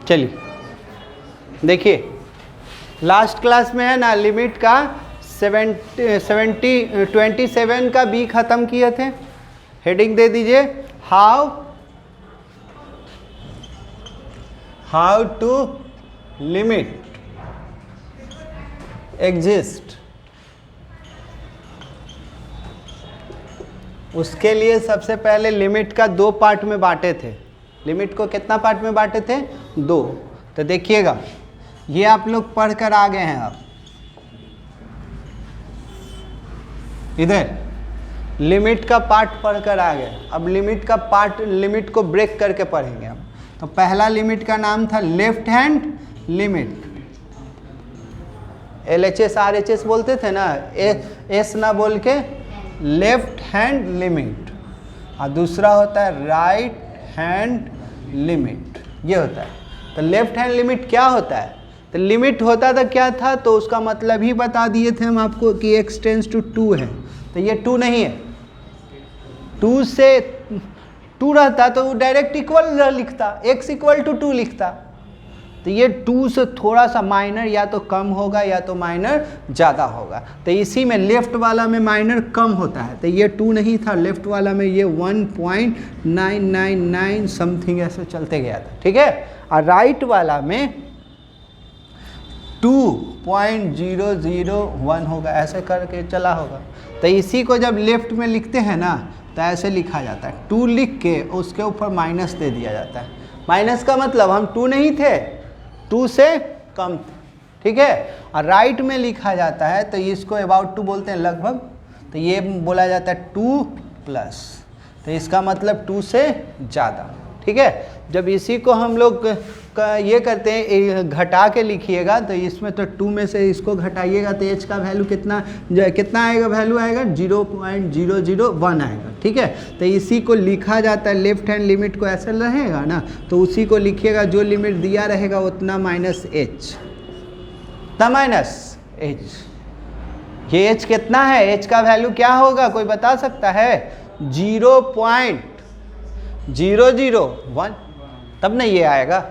चलिए देखिए, last class में है ना लिमिट का 27 का बी खत्म किए थे। हेडिंग दे दीजिए, हाउ टू लिमिट एग्जिस्ट। उसके लिए सबसे पहले लिमिट का 2 पार्ट में बांटे थे। लिमिट को कितना पार्ट में बांटे थे? 2। तो देखिएगा, ये आप लोग पढ़ कर आ गए हैं। अब इधर लिमिट का पार्ट पढ़कर आ गए। अब लिमिट का पार्ट, लिमिट को ब्रेक करके पढ़ेंगे हम। तो पहला लिमिट का नाम था left hand limit. LHS RHS बोलते थे ना, एस ना बोल के लेफ्ट हैंड लिमिट। और दूसरा होता है राइट हैंड लिमिट, ये होता है। तो लेफ्ट हैंड लिमिट क्या होता है? तो लिमिट होता था क्या था, तो उसका मतलब ही बता दिए थे हम आपको कि x टेंस टू 2 है। तो ये 2 नहीं है। 2 से 2 रहता तो वो डायरेक्ट इक्वल लिखता, x इक्वल टू 2 लिखता। तो ये 2 से थोड़ा सा माइनर या तो कम होगा या तो माइनर ज़्यादा होगा। तो इसी में लेफ्ट वाला में माइनर कम होता है। तो ये 2 नहीं था, लेफ्ट वाला में ये 1.999 समथिंग ऐसे चलते गया था, ठीक है। और राइट वाला में 2.001 होगा, ऐसे करके चला होगा। तो इसी को जब लेफ्ट में लिखते हैं ना, तो ऐसे लिखा जाता है। 2 लिख के उसके ऊपर माइनस दे दिया जाता है। माइनस का मतलब हम 2 नहीं थे, 2 से कम थे, ठीक है। और राइट में लिखा जाता है तो इसको अबाउट 2 बोलते हैं, लगभग। तो ये बोला जाता है 2 प्लस, तो इसका मतलब 2 से ज़्यादा, ठीक है। जब इसी को हम लोग ये करते हैं, घटा के लिखिएगा, तो इसमें तो 2 में से इसको घटाइएगा तो h का वैल्यू कितना आएगा? वैल्यू आएगा 0.001 आएगा, ठीक है। तो इसी को लिखा जाता है, लेफ्ट हैंड लिमिट को ऐसे रहेगा ना, तो उसी को लिखिएगा, जो लिमिट दिया रहेगा उतना माइनस h, माइनस h। ये h कितना है? h का वैल्यू क्या होगा, कोई बता सकता है? 0.001, तब नहीं ये आएगा।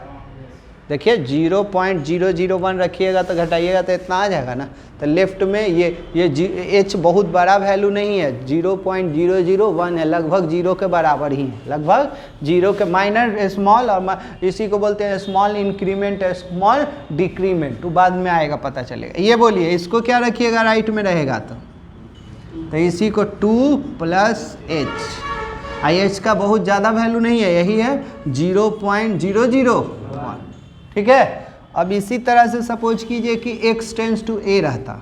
देखिए 0.001 रखिएगा तो घटाइएगा तो इतना आ जाएगा ना। तो लेफ्ट में ये h बहुत बड़ा वैल्यू नहीं है, 0.001 है, लगभग 0 के बराबर ही है, लगभग 0 के, माइनर स्मॉल, और इसी को बोलते हैं स्मॉल इंक्रीमेंट स्मॉल डिक्रीमेंट। तो बाद में आएगा, पता चलेगा। ये बोलिए, इसको क्या रखिएगा राइट में रहेगा? तो इसी को 2 प्लस h। h का बहुत ज़्यादा वैल्यू नहीं है, यही है 0.001, ठीक है। अब इसी तरह से सपोज कीजिए कि x टेंस टू a रहता।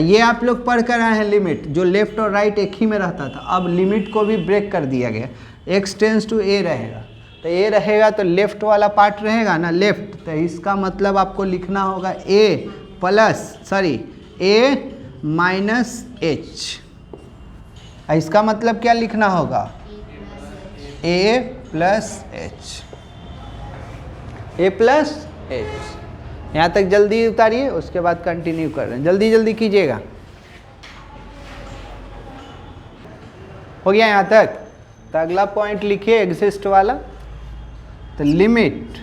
ये आप लोग पढ़ कर आए हैं लिमिट, जो लेफ्ट और राइट एक ही में रहता था। अब लिमिट को भी ब्रेक कर दिया गया, x टेंस टू a रहेगा। तो a रहेगा तो लेफ्ट वाला पार्ट रहेगा ना, लेफ्ट। तो इसका मतलब आपको लिखना होगा a माइनस h। इसका मतलब क्या लिखना होगा? a plus h। यहाँ तक जल्दी उतारिए, उसके बाद कंटिन्यू कर रहे हैं। जल्दी जल्दी कीजिएगा। हो गया यहाँ तक? तो अगला पॉइंट लिखिए एग्जिस्ट वाला। तो लिमिट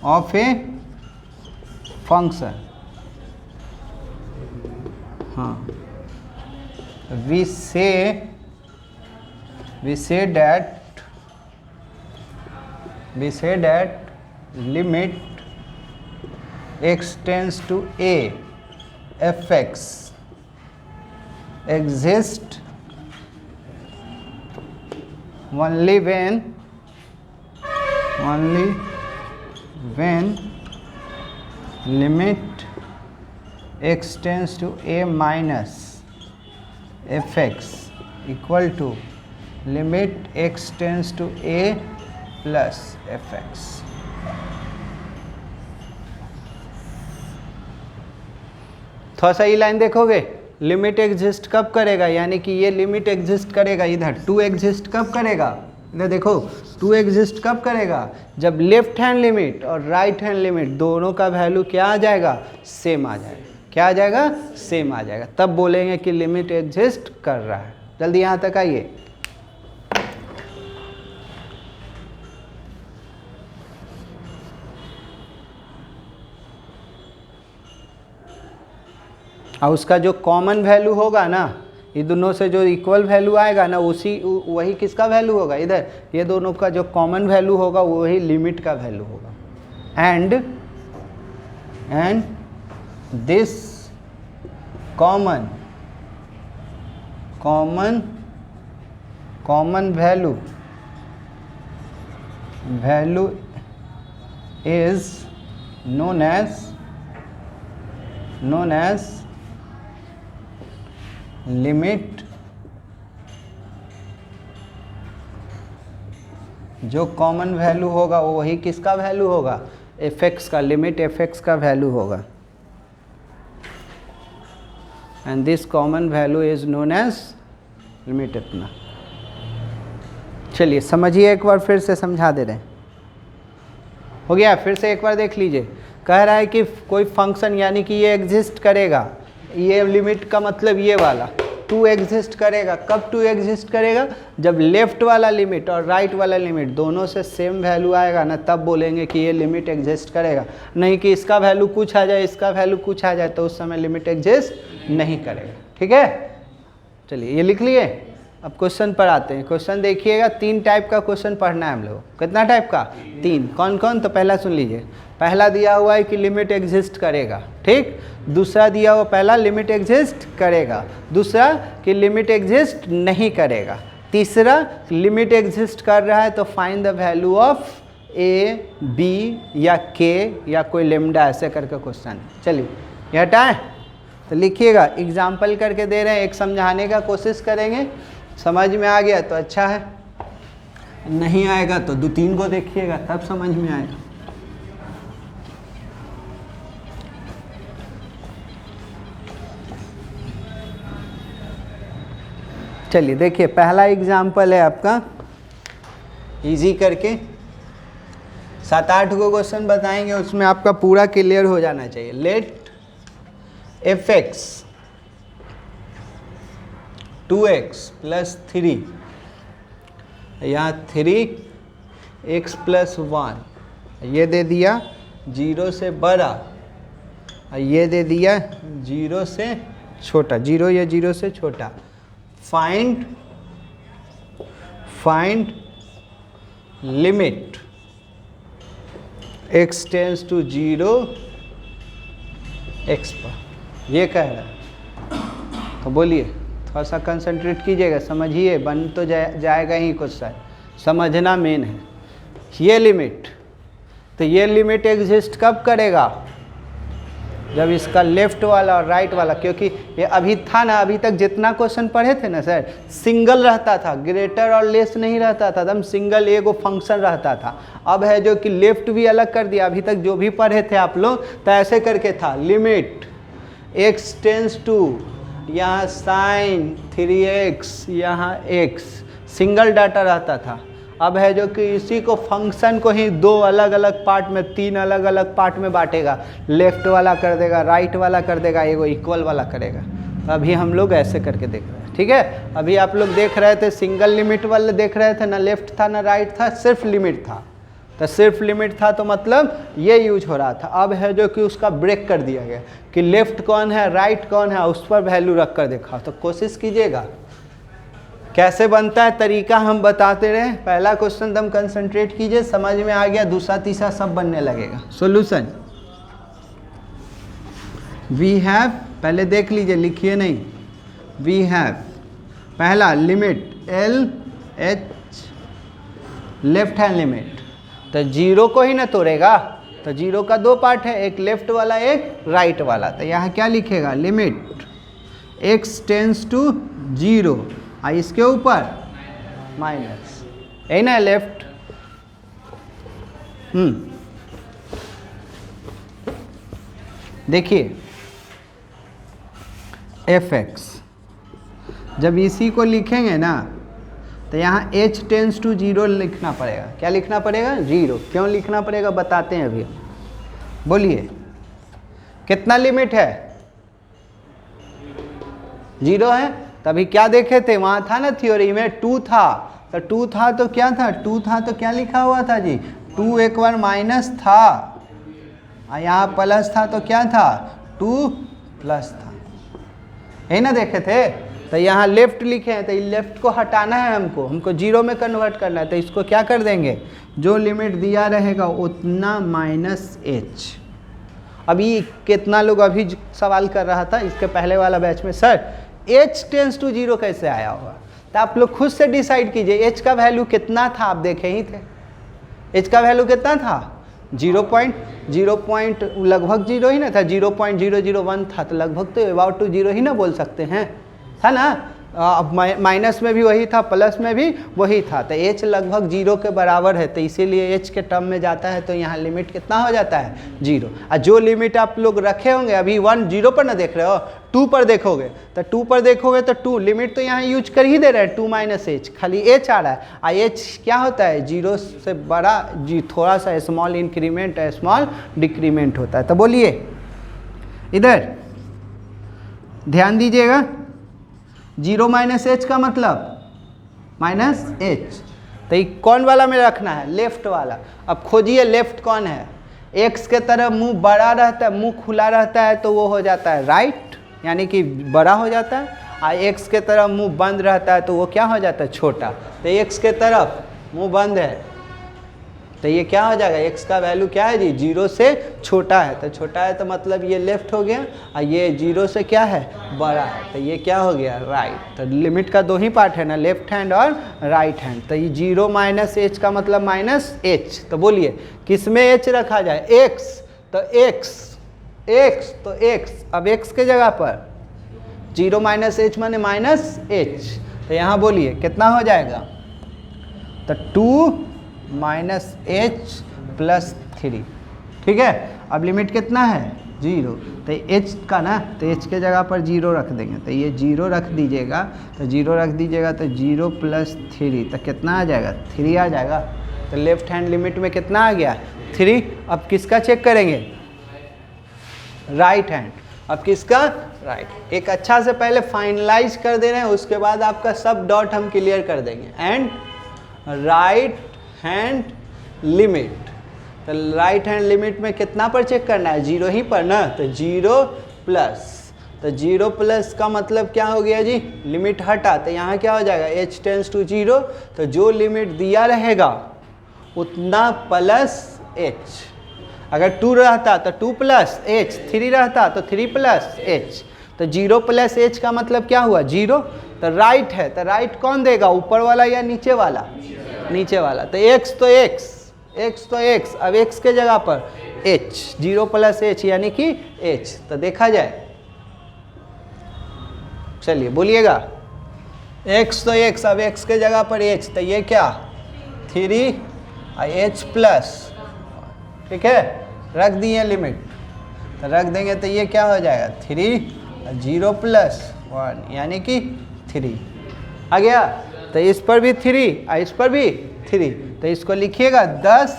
ऑफ ए फंक्शन, हाँ, we say that limit x tends to a fx exists only when limit x tends to a minus fx equal to limit x tends to a plus fx। थोड़ा सा ये line देखोगे, limit exist कब करेगा, यानी कि ये limit exist करेगा, इधर 2 एग्जिस्ट कब करेगा, इधर देखो 2 एग्जिस्ट कब करेगा? जब लेफ्ट हैंड लिमिट और राइट हैंड लिमिट दोनों का वैल्यू क्या आ जाएगा? सेम आ जाएगा। क्या आ जाएगा? सेम आ जाएगा। तब बोलेंगे कि लिमिट एग्जिस्ट कर रहा है। जल्दी यहाँ तक आइए। और उसका जो कॉमन वैल्यू होगा ना, ये दोनों से जो इक्वल वैल्यू आएगा ना, वही किसका वैल्यू होगा, इधर ये दोनों का जो कॉमन वैल्यू होगा वही लिमिट का वैल्यू होगा। And this common value is known as limit. जो कॉमन वैल्यू होगा वो वही किसका वैल्यू होगा, fx का, लिमिट fx का वैल्यू होगा। And this common value is known age limit इतना। चलिए समझिए, एक बार फिर से समझा दे रहे हैं। हो गया, फिर से एक बार देख लीजिए। कह रहा है कि कोई फंक्शन यानी कि ये एग्जिस्ट करेगा, ये लिमिट का मतलब ये वाला 2 एग्जिस्ट करेगा। कब 2 एग्जिस्ट करेगा, जब लेफ्ट वाला लिमिट और राइट वाला लिमिट दोनों से सेम वैल्यू आएगा ना, तब बोलेंगे कि ये लिमिट एग्जिस्ट करेगा। नहीं कि इसका वैल्यू कुछ आ जाए, इसका वैल्यू कुछ आ जाए, तो उस समय लिमिट एग्जिस्ट नहीं करेगा। ठीक है, चलिए ये लिख लिए। अब क्वेश्चन पर आते हैं। क्वेश्चन देखिएगा, 3 टाइप का क्वेश्चन पढ़ना है हम लोग। कितना टाइप का, 3। कौन कौन, तो पहला सुन लीजिए। पहला दिया हुआ है कि लिमिट एग्जिस्ट करेगा, ठीक। दूसरा दिया हुआ, पहला लिमिट एग्जिस्ट करेगा, दूसरा कि लिमिट एग्जिस्ट नहीं करेगा, तीसरा लिमिट एग्जिस्ट कर रहा है तो find the value of a, b या के या कोई लेमडा, ऐसे करके क्वेश्चन है। चलिए ये हटाएं, तो लिखिएगा। एग्जाम्पल करके दे रहे हैं, एक समझाने का कोशिश करेंगे। समझ में आ गया तो अच्छा है, नहीं आएगा तो 2-3 को देखिएगा, तब समझ में आएगा। चलिए देखिए, पहला एग्जाम्पल है आपका इजी करके। 7-8 को क्वेश्चन बताएंगे, उसमें आपका पूरा क्लियर हो जाना चाहिए। लेट fx 2x + 3, यहाँ 3x + 1, ये दे दिया 0 से बड़ा, ये दे दिया 0 से छोटा, 0 या 0 से छोटा। Find limit x tends to 0 x पर, ये कह रहा है। तो बोलिए, थोड़ा सा कंसंट्रेट कीजिएगा, समझिए, बन तो जाएगा ही क्वेश्चन, समझना मेन है। ये लिमिट, तो ये लिमिट एग्जिस्ट कब करेगा, जब इसका लेफ्ट वाला और राइट वाला, क्योंकि ये अभी था ना, अभी तक जितना क्वेश्चन पढ़े थे ना सर, सिंगल रहता था, ग्रेटर और लेस नहीं रहता था, एकदम सिंगल एगो फंक्शन रहता था। अब है जो कि लेफ्ट भी अलग कर दिया। अभी तक जो भी पढ़े थे आप लोग, तो ऐसे करके था, लिमिट x टेंड्स टू, यहाँ साइन 3x, यहाँ x, सिंगल डाटा रहता था। अब है जो कि इसी को फंक्शन को ही 2 अलग अलग पार्ट में, 3 अलग अलग पार्ट में बांटेगा। लेफ्ट वाला कर देगा, राइट वाला कर देगा, एगो इक्वल वाला करेगा। अभी हम लोग ऐसे करके देख रहे हैं, ठीक है। अभी आप लोग देख रहे थे सिंगल लिमिट वाले देख रहे थे ना, लेफ्ट था ना राइट था, सिर्फ लिमिट था। तो सिर्फ लिमिट था तो मतलब ये यूज हो रहा था। अब है जो कि उसका ब्रेक कर दिया गया कि लेफ्ट कौन है, राइट कौन है, उस पर वैल्यू रख कर देखा। तो कोशिश कीजिएगा, कैसे बनता है तरीका हम बताते रहे। पहला क्वेश्चन तुम कंसंट्रेट कीजिए, समझ में आ गया, दूसरा तीसरा सब बनने लगेगा। सॉल्यूशन वी हैव, पहले देख लीजिए, लिखिए नहीं। वी हैव पहला limit L H, left hand limit, तो 0 को ही ना तोड़ेगा, तो 0 का 2 पार्ट है, एक लेफ्ट वाला एक राइट वाला। तो यहाँ क्या लिखेगा, लिमिट x टेंड्स टू 0, इसके ऊपर माइनस, यही ना लेफ्ट। देखिए fx, जब इसी को लिखेंगे ना, तो यहाँ h टेंड्स टू 0 लिखना पड़ेगा। क्या लिखना पड़ेगा, 0। क्यों लिखना पड़ेगा बताते हैं अभी। बोलिए, कितना लिमिट है, 0 है, तभी क्या देखे थे, वहाँ था ना थ्योरी में 2 था, तो 2 था तो क्या था, 2 था तो क्या लिखा हुआ था जी, 2 एक बार माइनस था, यहाँ प्लस था तो क्या था, 2 प्लस था, यही ना देखे थे। तो यहाँ लेफ्ट लिखे हैं, तो लेफ्ट को हटाना है हमको जीरो में कन्वर्ट करना है, तो इसको क्या कर देंगे, जो लिमिट दिया रहेगा उतना माइनस एच। अभी कितना लोग अभी सवाल कर रहा था इसके पहले वाला बैच में, सर h टेंस टू 0 कैसे आया होगा, तो आप लोग खुद से डिसाइड कीजिए h का वैल्यू कितना था, आप देखे ही थे h का वैल्यू कितना था, 0.0 लगभग 0 ही ना था, 0.001 था, तो लगभग तो अबाउट टू 0 ही ना बोल सकते हैं, था ना। अब माइनस में भी वही था, प्लस में भी वही था, तो h लगभग 0 के बराबर है, तो इसीलिए h के टर्म में जाता है, तो यहाँ लिमिट कितना हो जाता है, 0। और जो लिमिट आप लोग रखे होंगे अभी 1 0 पर ना देख रहे हो, 2 पर देखोगे, तो 2 पर देखोगे तो 2 लिमिट तो यहाँ यूज कर ही दे रहे हैं, 2 माइनस एच, खाली h आ रहा है, और h क्या होता है, 0 से बड़ा जी, थोड़ा सा स्मॉल इंक्रीमेंट स्मॉल डिक्रीमेंट होता है। तो बोलिए इधर ध्यान दीजिएगा, 0 माइनस एच का मतलब माइनस एच, तो ये कौन वाला में रखना है, लेफ्ट वाला। अब खोजिए लेफ्ट कौन है, एक्स के तरफ मुंह बड़ा रहता है, मुंह खुला रहता है तो वो हो जाता है राइट, यानी कि बड़ा हो जाता है, और एक्स के तरफ मुंह बंद रहता है तो वो क्या हो जाता है, छोटा। तो एक्स के तरफ मुंह बंद है तो ये क्या हो जाएगा, x का वैल्यू क्या है जी, 0 से छोटा है, तो छोटा है तो मतलब ये लेफ्ट हो गया, और ये 0 से क्या है, बड़ा है, तो ये क्या हो गया, राइट। तो लिमिट का 2 ही पार्ट है ना, लेफ्ट हैंड और राइट हैंड, तो ये 0 माइनस एच का मतलब माइनस एच। तो बोलिए किस में h रखा जाए, x, तो x तो x, अब x के जगह पर 0 माइनस एच माने माइनस एच, तो यहाँ बोलिए कितना हो जाएगा, तो 2 माइनस एच प्लस 3, ठीक है। अब लिमिट कितना है, 0, तो h का ना, तो h के जगह पर 0 रख देंगे, तो ये 0 रख दीजिएगा, तो 0 रख दीजिएगा तो 0 प्लस 3, तो कितना आ जाएगा, 3 आ जाएगा। तो लेफ्ट हैंड लिमिट में कितना आ गया, 3। अब किसका चेक करेंगे, राइट हैंड, अब किसका, राइट। एक अच्छा से पहले फाइनलाइज कर दे रहे हैं, उसके बाद आपका सब डॉट हम क्लियर कर देंगे। एंड राइट हैंड लिमिट, तो राइट हैंड लिमिट में कितना पर चेक करना है, 0 ही पर ना, तो 0 प्लस, तो 0 प्लस का मतलब क्या हो गया जी, लिमिट हटा, तो यहाँ क्या हो जाएगा, h टेंस टू 0, तो जो लिमिट दिया रहेगा उतना प्लस h। अगर 2 रहता तो 2 प्लस h, 3 रहता तो 3 प्लस h, तो 0 प्लस h का मतलब क्या हुआ, 0। तो राइट है, तो राइट कौन देगा, ऊपर वाला या नीचे वाला, नीचे वाला, तो x तो x, अब x के जगह पर h, 0 प्लस h यानी कि h, तो देखा जाए, चलिए बोलिएगा, x तो x, अब x के जगह पर h, तो ये क्या 3 h प्लस, ठीक है, रख दिए लिमिट, तो रख देंगे तो ये क्या हो जाएगा, 3 0 प्लस 1 यानी कि 3 आ गया। तो इस पर भी 3 और इस पर भी 3, तो इसको लिखिएगा 10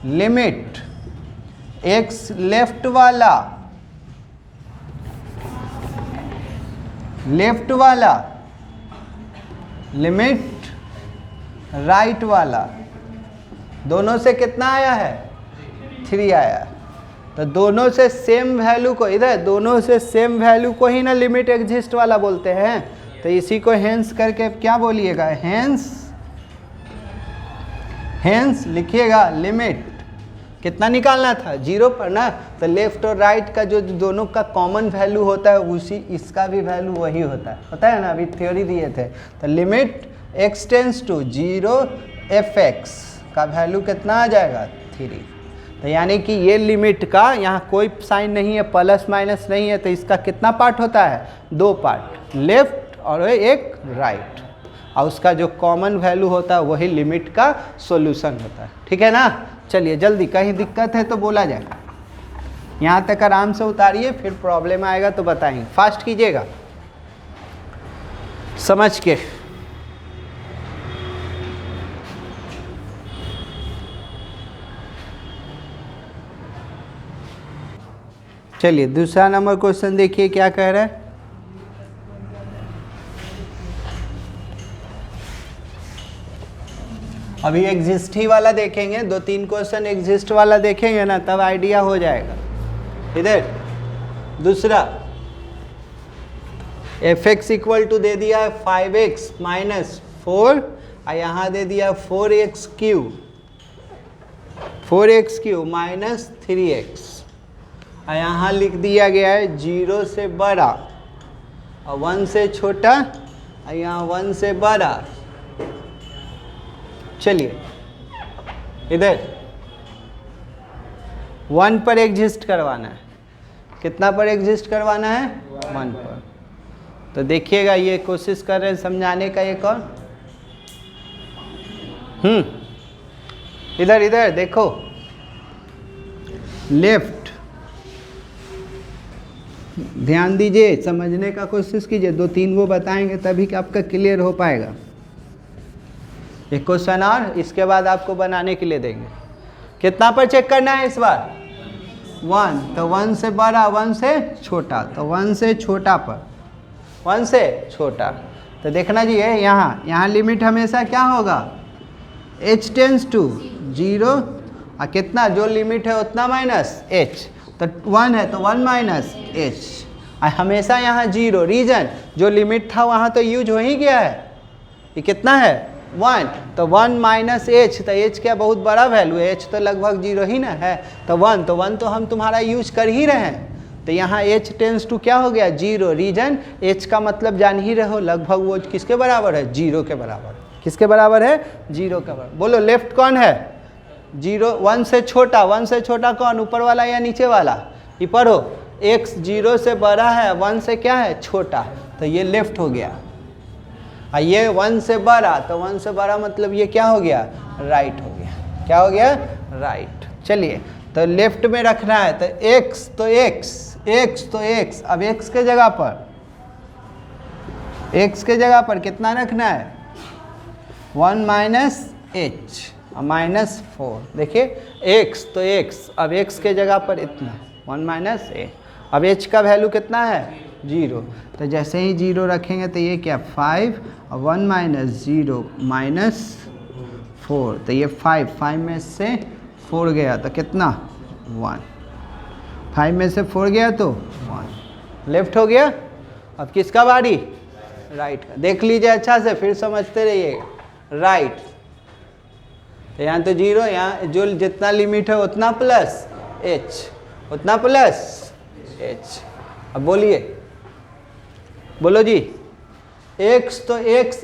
लिमिट x लेफ्ट वाला लिमिट राइट वाला, दोनों से कितना आया है, 3 आया। तो दोनों से सेम वैल्यू को, इधर दोनों से सेम वैल्यू को ही ना लिमिट एग्जिस्ट वाला बोलते हैं, तो इसी को हेंस करके क्या बोलिएगा, हेंस लिखिएगा लिमिट कितना निकालना था, 0 पर ना, तो लेफ्ट और राइट का जो दोनों का कॉमन वैल्यू होता है उसी इसका भी वैल्यू वही होता है ना, अभी थ्योरी दिए थे। तो limit x tends to 0 fx का वैल्यू कितना आ जाएगा, 3। तो यानी कि ये लिमिट का यहाँ कोई साइन नहीं है, प्लस माइनस नहीं है, तो इसका कितना पार्ट होता है, 2 पार्ट, लेफ्ट और एक राइट, और उसका जो कॉमन वैल्यू होता है वही लिमिट का सॉल्यूशन होता है, ठीक है ना। चलिए जल्दी, कहीं दिक्कत है तो बोला जाए, यहाँ तक आराम से उतारिए, फिर प्रॉब्लम आएगा तो बताएंगे, फास्ट कीजिएगा समझ के। चलिए दूसरा नंबर क्वेश्चन देखिए क्या कह रहा है, अभी एग्जिस्ट ही वाला देखेंगे, 2-3 क्वेश्चन एग्जिस्ट वाला देखेंगे ना, तब आइडिया हो जाएगा। इधर दूसरा fx इक्वल टू दे दिया 5x माइनस 4 और यहाँ दे दिया 4x माइनस 3x और यहाँ लिख दिया गया है 0 से बड़ा और 1 से छोटा और यहाँ 1 से बड़ा। चलिए इधर 1 पर एग्जिस्ट करवाना है। कितना पर एग्जिस्ट करवाना है? 1 पर। तो देखिएगा, ये कोशिश कर रहे हैं समझाने का एक और। इधर इधर देखो, लेफ्ट ध्यान दीजिए, समझने का कोशिश कीजिए। 2-3 वो बताएंगे तभी कि आपका क्लियर हो पाएगा। एक क्वेश्चन और, इसके बाद आपको बनाने के लिए देंगे। कितना पर चेक करना है इस बार? 1। तो 1 से बड़ा 1 से छोटा, तो 1 से छोटा पर 1 से छोटा। तो देखना जी है, यहाँ लिमिट हमेशा क्या होगा? h टेंस टू 0 और कितना जो लिमिट है उतना माइनस h। तो 1 है तो 1 माइनस h और हमेशा यहाँ 0। रीजन जो लिमिट था वहाँ तो यूज हो ही गया है। ये कितना है? 1। तो 1 माइनस h, तो h क्या बहुत बड़ा वैल्यू है, h तो लगभग 0 ही ना है। तो 1 तो हम तुम्हारा यूज कर ही रहे हैं। तो यहाँ h टेंस टू क्या हो गया? 0। रीजन h का मतलब जान ही रहो, लगभग वो किसके बराबर है? 0 के बराबर। किसके बराबर है? 0 के बराबर। बोलो लेफ्ट कौन है? 0। 1 से छोटा, 1 से छोटा कौन? ऊपर वाला या नीचे वाला? ये पढ़ो, x 0 से बड़ा है, 1 से क्या है? छोटा। तो ये लेफ्ट हो गया। और ये 1 से बड़ा, तो 1 से बड़ा मतलब ये क्या हो गया? राइट हो गया। क्या हो गया? राइट। चलिए, तो लेफ्ट में रखना है, तो x तो x। अब x के जगह पर कितना रखना है? 1 माइनस h और माइनस 4। देखिए x तो x, अब x के जगह पर इतना 1 माइनस a। अब h का वैल्यू कितना है? 0। तो जैसे ही 0 रखेंगे तो ये क्या? 5 और 1 माइनस 0 माइनस 4। तो ये 5 में से 4 गया तो कितना? 1। 5 में से 4 गया तो 1। लेफ्ट हो गया। अब किसका बारी? राइट का। देख लीजिए अच्छा से, फिर समझते रहिएगा। राइट, तो यहाँ तो 0, यहाँ जो जितना लिमिट है उतना प्लस h, उतना प्लस h। अब बोलिए, बोलो जी। x तो x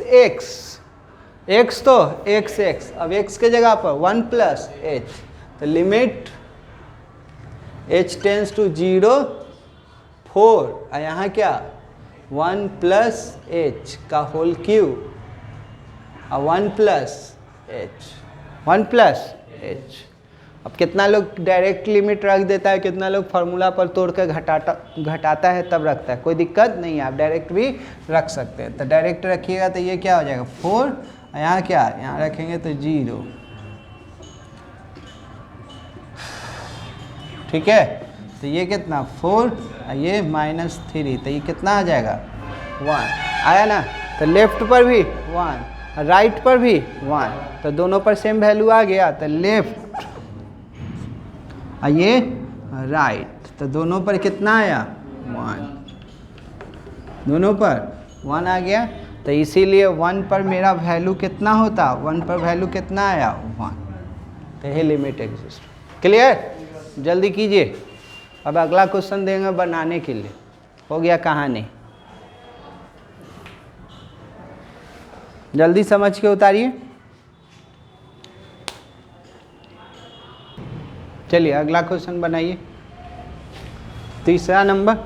तो x। अब x के जगह पर 1 प्लस h, तो लिमिट h टेंस टू 0 4 और यहाँ क्या? 1 प्लस h का होल क्यूब और 1 प्लस h। अब कितना लोग डायरेक्ट लिमिट रख देता है, कितना लोग फार्मूला पर तोड़ कर घटाता है तब रखता है। कोई दिक्कत नहीं है, आप डायरेक्ट भी रख सकते हैं। तो डायरेक्ट रखिएगा तो ये क्या हो जाएगा? 4 और यहाँ क्या? यहाँ रखेंगे तो 0। ठीक है, तो ये कितना? 4 और ये माइनस 3, तो ये कितना आ जाएगा? 1 आया ना। तो लेफ्ट पर भी 1, राइट पर भी 1, तो दोनों पर सेम वैल्यू आ गया। तो लेफ्ट और ये राइट, तो दोनों पर कितना आया? 1। दोनों पर 1 आ गया। तो इसीलिए 1 पर मेरा वैल्यू कितना होता? 1 पर वैल्यू कितना आया? 1। तो ये लिमिट एग्जिस्ट। क्लियर? जल्दी कीजिए, अब अगला क्वेश्चन देंगे बनाने के लिए। हो गया कहानी, जल्दी समझ के उतारिए। चलिए अगला क्वेश्चन बनाइए, 3रा नंबर।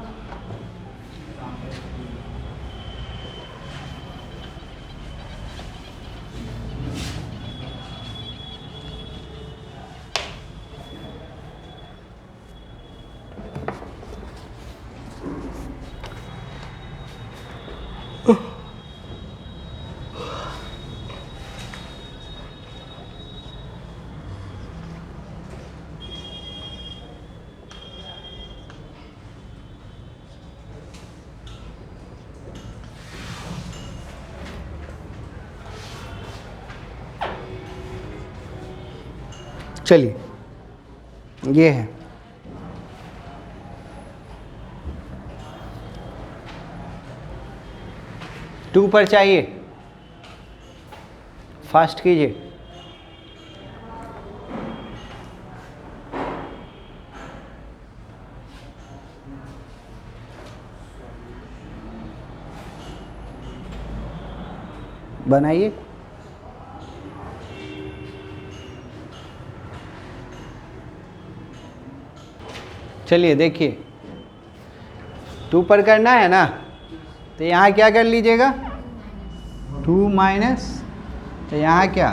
चलिए ये है, टू पर चाहिए, फास्ट कीजिए। बनाइए। चलिए देखिए, टू पर करना है ना, तो यहाँ क्या कर लीजिएगा, टू माइनस, तो यहाँ क्या,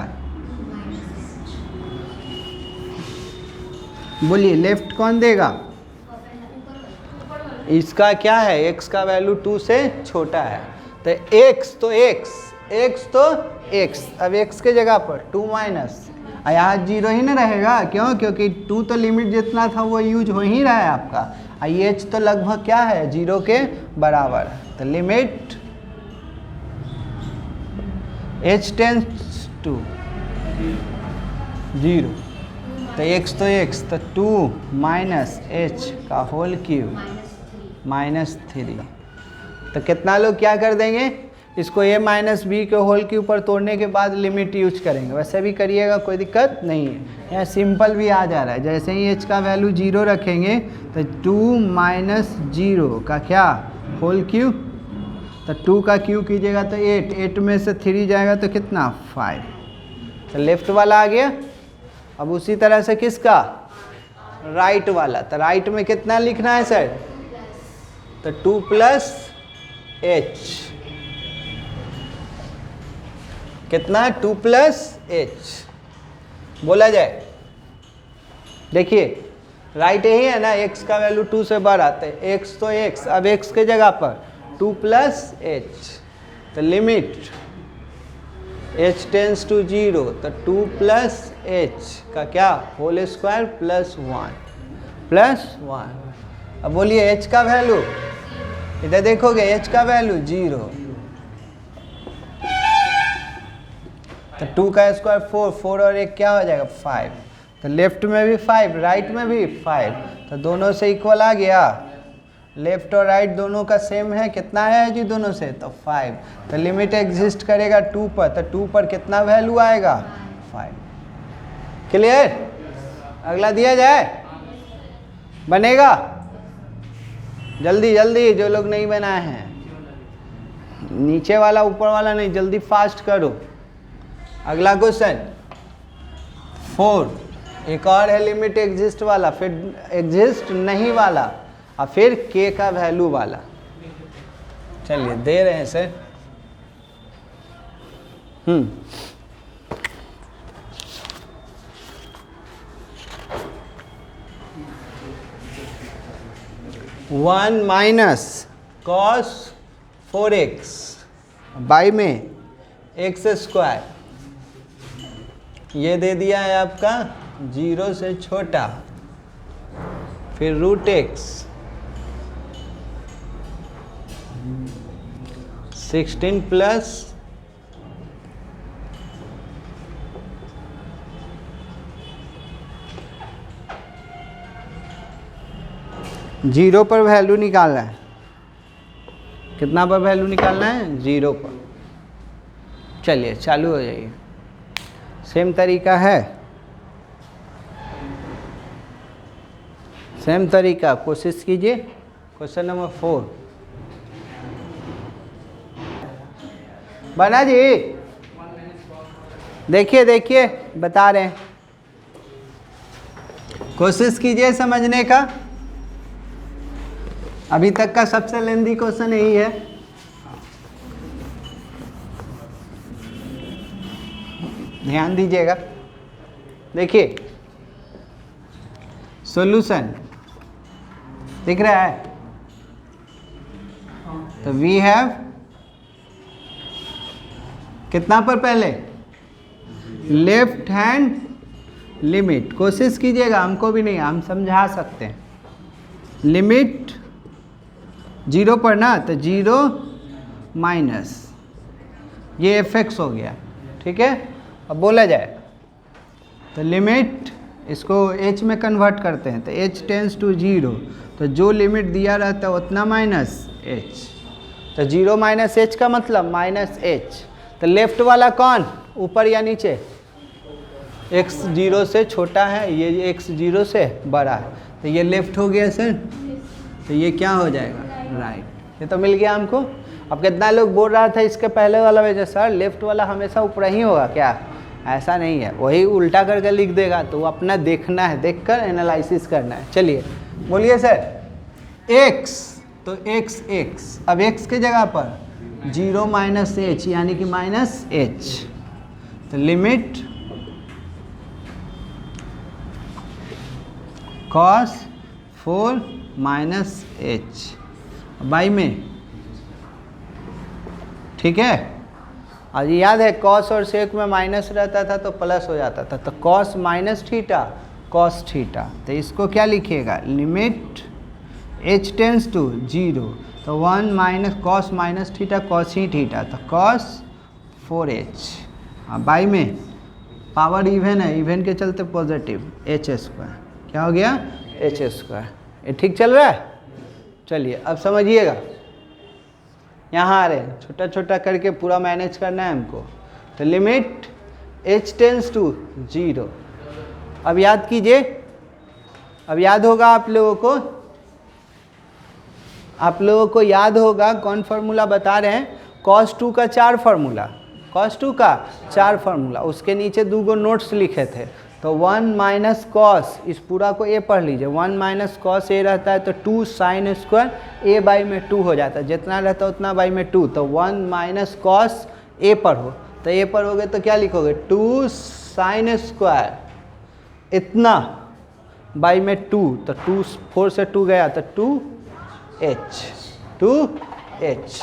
बोलिए लेफ्ट कौन देगा, इसका क्या है, x का वैल्यू 2 से छोटा है, तो x तो x तो x, अब x के जगह पर 2 माइनस, यहाँ 0 ही ना रहेगा, क्यों, क्योंकि 2 तो लिमिट जितना था वो यूज हो ही रहा है आपका, h तो लगभग क्या है 0 के बराबर, तो लिमिट h टेंड्स टू 0, तो x तो x, तो 2 माइनस h का होल क्यूब -3, तो कितना लोग क्या कर देंगे, इसको a माइनस बी के होल के ऊपर तोड़ने के बाद लिमिट यूज करेंगे, वैसे भी करिएगा कोई दिक्कत नहीं है, यहाँ सिंपल भी आ जा रहा है, जैसे ही h का वैल्यू 0 रखेंगे तो 2 माइनस 0 का क्या होल क्यूब, तो 2 का क्यूब कीजिएगा तो 8 में से 3 जाएगा तो कितना 5, तो लेफ्ट वाला आ गया। अब उसी तरह से किसका, राइट वाला, तो राइट में कितना लिखना है सर, तो 2 प्लस h, कितना 2 प्लस h बोला जाए, देखिए राइट यही है ना, x का वैल्यू 2 से बड़ा, तो x तो x, अब x के जगह पर 2 प्लस h, तो लिमिट h टेंड्स टू 0, तो 2 प्लस h का क्या होल स्क्वायर प्लस 1, अब बोलिए h का वैल्यू, इधर देखोगे h का वैल्यू 0, तो 2 का स्क्वायर 4 और 1 क्या हो जाएगा 5, तो लेफ्ट में भी 5 राइट में भी 5, तो दोनों से इक्वल आ गया, लेफ्ट और राइट दोनों का सेम है, कितना है जी दोनों से, तो 5, तो लिमिट एग्जिस्ट करेगा 2 पर, तो 2 पर कितना वैल्यू आएगा 5, क्लियर। अगला दिया जाए, बनेगा, जल्दी जल्दी जो लोग नहीं बनाए हैं, नीचे वाला ऊपर वाला नहीं, जल्दी फास्ट करो। अगला क्वेश्चन 4, एक और है लिमिट एग्जिस्ट वाला, फिर एग्जिस्ट नहीं वाला, और फिर k का वैल्यू वाला, चलिए दे रहे हैं sir. One minus cos 4x by में x स्क्वायर, ये दे दिया है आपका 0 से छोटा, फिर रूट x 16 प्लस 0 पर वैल्यू निकालना है, कितना पर वैल्यू निकालना है 0 पर, चलिए चालू हो जाइए। सेम तरीका है, सेम तरीका, कोशिश कीजिए। क्वेश्चन नंबर 4 बना जी, देखिए देखिए बता रहे हैं, कोशिश कीजिए समझने का। अभी तक का सबसे लेंदी क्वेश्चन यही है, ध्यान दीजिएगा। देखिए सॉल्यूशन दिख रहा है, तो वी हैव कितना पर पहले लेफ्ट हैंड लिमिट, कोशिश कीजिएगा, हमको भी नहीं, हम समझा सकते हैं, लिमिट 0 पर ना, तो 0 माइनस ये fx हो गया, ठीक है। अब बोला जाए तो लिमिट इसको h में कन्वर्ट करते हैं तो h टेंस टू 0, तो जो लिमिट दिया रहता है उतना माइनस h, तो 0 माइनस h का मतलब माइनस h। तो लेफ्ट वाला कौन, ऊपर या नीचे? x 0 से छोटा है, ये x 0 से बड़ा है, तो ये लेफ्ट हो गया सर, तो ये क्या हो जाएगा, राइट। ये तो मिल गया हमको। अब कितना लोग बोल रहा था इसके पहले वाला वजह, सर लेफ्ट वाला हमेशा ऊपर ही होगा क्या? ऐसा नहीं है, वही उल्टा करके लिख देगा, तो अपना देखना है, देखकर एनालिसिस करना है। चलिए बोलिए सर, x, तो x, अब x के जगह पर 0 माइनस h यानी कि माइनस h, तो limit cos 4 minus h by में, ठीक है। आज याद है cos और sec में माइनस रहता था तो प्लस हो जाता था, तो cos minus theta cos theta, तो इसको क्या लिखिएगा, लिमिट h टेंस टू 0, तो 1 minus cos minus theta cos ही थीटा, तो cos 4h बाई में पावर इवन है, इवन के चलते पॉजिटिव h स्क्वायर, क्या हो गया, h स्क्वायर। ये ठीक चल रहा है? चलिए अब समझिएगा, यहाँ आ रहे हैं, छोटा छोटा करके पूरा मैनेज करना है हमको। तो लिमिट h टेंस टू 0, अब याद कीजिए, अब याद होगा आप लोगों को याद होगा कौन फार्मूला बता रहे हैं, cos 2 का 4 फार्मूला, cos 2 का 4 फार्मूला, उसके नीचे 2 गो नोट्स लिखे थे। तो 1 माइनस कॉस, इस पूरा को a पढ़ लीजिए, 1 माइनस कॉस a रहता है तो 2 साइन स्क्वायर a बाई में 2 हो जाता है, जितना रहता है उतना बाई में 2, तो 1 माइनस कॉस a पढ़ो, तो a पढ़ोगे तो क्या लिखोगे, 2 साइन स्क्वायर इतना बाई में 2, तो 2 4 से 2 गया तो 2h,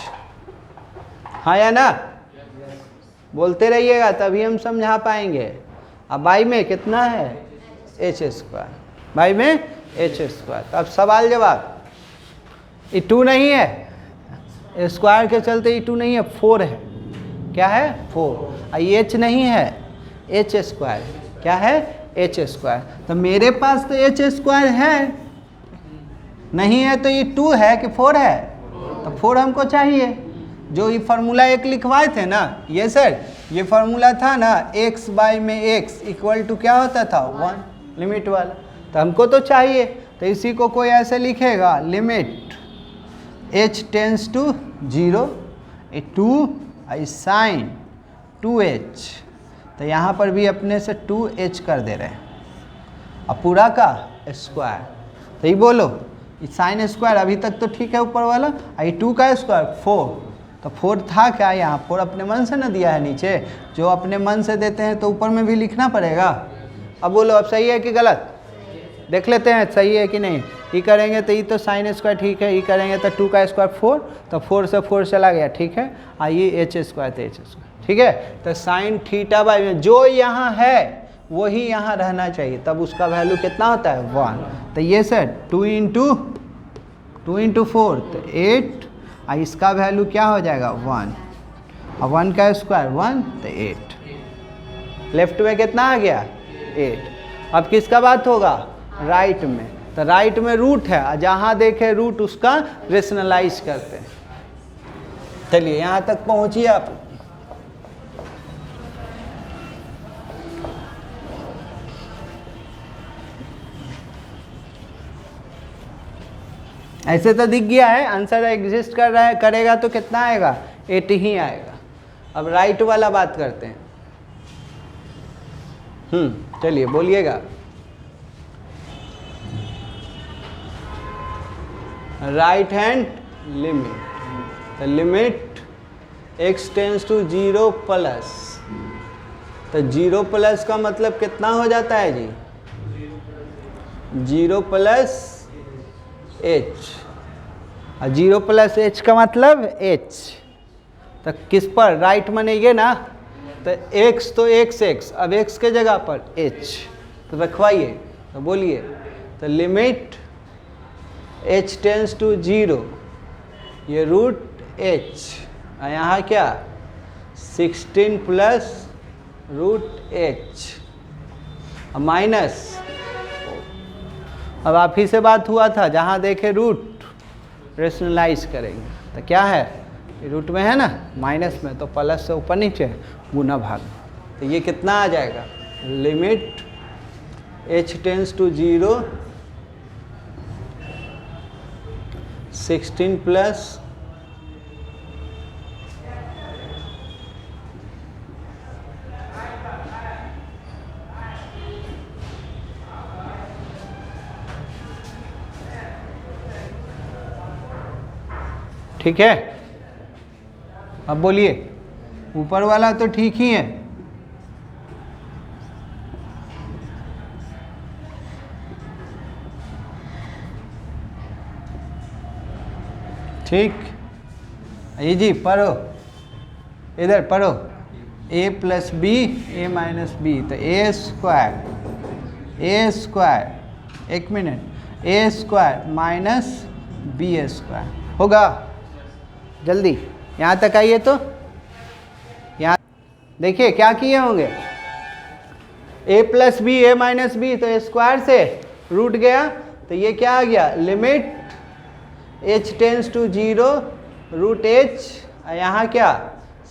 हाँ या ना? बोलते रहिएगा तभी हम समझा पाएंगे। अब बाई में कितना है, h स्क्वायर, बाई में h स्क्वायर। तो अब सवाल जवाब, ये 2 नहीं है, स्क्वायर के चलते ये 2 नहीं है, 4 है, क्या है 4, h नहीं है, h स्क्वायर, क्या है h स्क्वायर। तो मेरे पास तो h स्क्वायर है, नहीं है तो ये 2 है कि 4 है, तो 4 हमको चाहिए। जो ये फार्मूला एक लिखवाए थे ना, ये सर ये फार्मूला था ना, x बाई में x इक्वल टू क्या होता था, 1 लिमिट वाला, तो हमको तो चाहिए, तो इसी को कोई ऐसे लिखेगा, limit h tends to 0 2 sine 2h, तो यहाँ पर भी अपने से 2h कर दे रहे हैं, अब पूरा का स्क्वायर, तो ये बोलो साइन स्क्वायर अभी तक तो ठीक है ऊपर वाला, आई 2 का स्क्वायर 4, तो 4 था क्या यहाँ, 4 अपने मन से ना दिया है नीचे, जो अपने मन से देते हैं तो ऊपर में भी लिखना पड़ेगा। अब बोलो अब सही है कि गलत, देख लेते हैं सही है कि नहीं। ये करेंगे तो ये तो साइन स्क्वायर ठीक है, ये करेंगे तो 2 का स्क्वायर 4, तो 4 से 4 चला गया, ठीक है, आइए h स्क्वायर तो h स्क्वायर, ठीक है। तो साइन थीटा बाई में जो यहाँ है वही यहाँ रहना चाहिए, तब उसका वैल्यू कितना होता है, 1। तो ये सर 2 इंटू 4 तो 8, और इसका वैल्यू क्या हो जाएगा 1, और 1 का स्क्वायर 1 तो 8, लेफ्ट में कितना आ गया 8। अब किसका बात होगा, राइट में, तो राइट में रूट है, और जहाँ देखे रूट उसका रेशनलाइज करते हैं। चलिए यहाँ तक पहुँचिए आप। ऐसे तो दिख गया है, आंसर एग्जिस्ट कर रहा है, करेगा तो कितना आएगा 8 ही आएगा। अब राइट वाला बात करते हैं, चलिए बोलिएगा, राइट हैंड लिमिट, तो limit x tends to 0 plus, तो 0 प्लस का मतलब कितना हो जाता है जी, 0 प्लस h, और 0 प्लस h का मतलब h, तो किस पर, राइट मानेंगे ना, तो x तो x, अब x के जगह पर h, तो रखवाइए, तो बोलिए, तो लिमिट h टेंस टू 0, ये रूट h, और यहाँ क्या 16 प्लस रूट h, माइनस अब आप ही से बात हुआ था, जहाँ देखे रूट रेशनलाइज करेंगे तो क्या है, रूट में है ना, माइनस में, तो प्लस से ऊपर नीचे गुना भाग। तो ये कितना आ जाएगा, limit h tends to 0 16 plus ठीक है। अब बोलिए, ऊपर वाला तो ठीक ही है, ठीक। ये जी पढ़ो, इधर पढ़ो, a plus b a minus b, तो ए स्क्वायर, एक मिनट, a square minus b square होगा। जल्दी यहाँ तक आइए, तो यहाँ देखिए क्या किए होंगे, a plus b a minus b, तो स्क्वायर से रूट गया, तो ये क्या आ गया, limit h tends to 0 root h, यहाँ क्या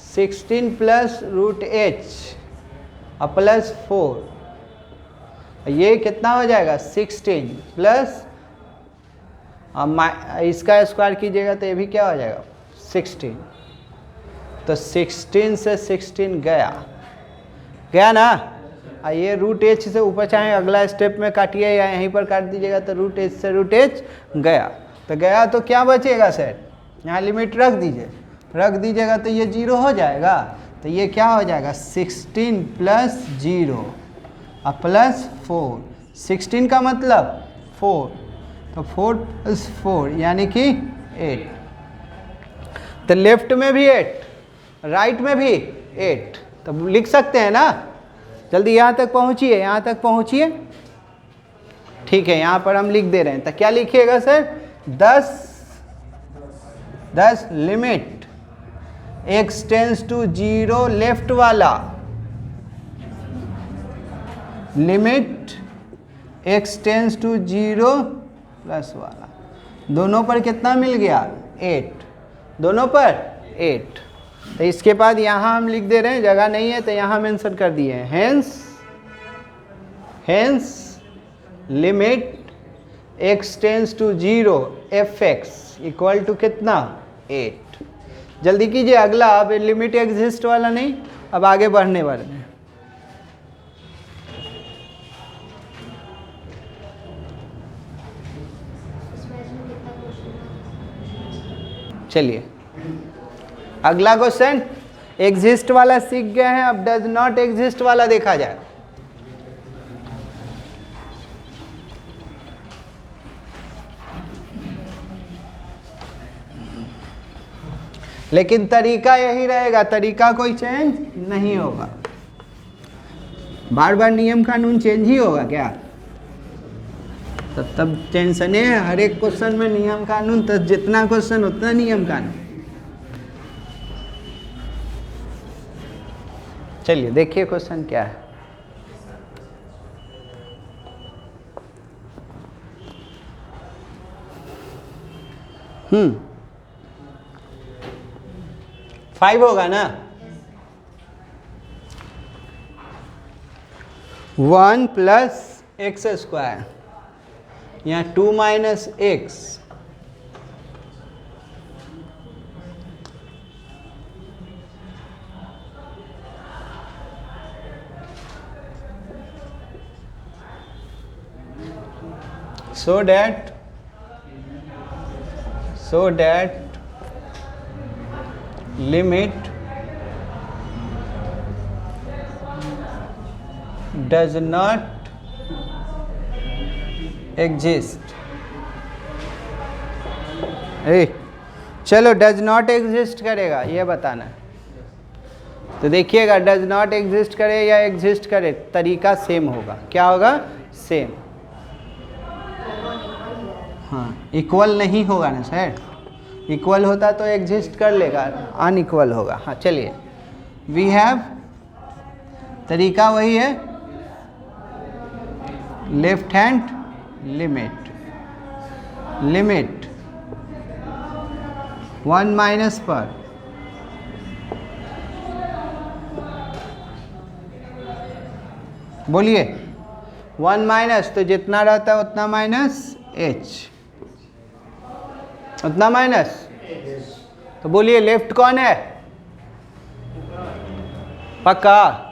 16 प्लस रूट h और प्लस 4, ये कितना हो जाएगा 16 प्लस, इसका स्क्वायर कीजिएगा तो ये भी क्या हो जाएगा 16, तो 16 से 16 गया ना। ये रूट h से ऊपर, चाहे अगला स्टेप में काटिए या यहीं पर काट दीजिएगा, तो रूट h से रूट h गया, तो गया तो क्या बचेगा सर, यहाँ लिमिट रख दीजिएगा तो ये 0 हो जाएगा, तो ये क्या हो जाएगा 16 प्लस 0 और प्लस 4, 16 का मतलब 4, तो 4 प्लस 4 यानी कि 8, तो लेफ्ट में भी 8, राइट में भी 8, तो लिख सकते हैं ना। जल्दी यहाँ तक पहुँचिए, ठीक है, यहाँ पर हम लिख दे रहे हैं, तो क्या लिखिएगा sir, 10 limit x tends to 0 left वाला, limit x tends to 0 plus वाला, दोनों पर कितना मिल गया 8, दोनों पर 8, तो इसके बाद यहाँ हम लिख दे रहे हैं, जगह नहीं है तो यहाँ मेंशन कर दिए हैं, hence limit x tends to 0 fx equal to कितना 8। जल्दी कीजिए अगला, अब लिमिट एग्जिस्ट वाला नहीं, अब आगे बढ़ने वाले हैं। चलिए अगला क्वेश्चन, एग्जिस्ट वाला सीख गए हैं, अब डज नॉट एग्जिस्ट वाला देखा जाए। लेकिन तरीका यही रहेगा, तरीका कोई चेंज नहीं होगा, बार बार नियम कानून चेंज ही होगा क्या, तब टेंशन है, हर एक क्वेश्चन में नियम कानून, तो जितना क्वेश्चन उतना नियम कानून। चलिए देखिए क्वेश्चन क्या है, फाइव होगा ना, 1 प्लस एक्स स्क्वायर, यहाँ 2 minus x, so that limit does not exist। चलो डज नॉट एग्जिस्ट करेगा ये बताना है, तो देखिएगा डज नॉट एग्जिस्ट करे या एग्जिस्ट करे, तरीका सेम होगा, क्या होगा सेम। हाँ इक्वल नहीं होगा ना सर, इक्वल होता तो एग्जिस्ट कर लेगा, अनइक्वल होगा। हाँ चलिए, वी हैव, तरीका वही है, लेफ्ट हैंड लिमिट 1 माइनस पर बोलिए 1 माइनस, तो जितना रहता है उतना माइनस h, उतना माइनस। तो बोलिए लेफ्ट कौन है? पक्का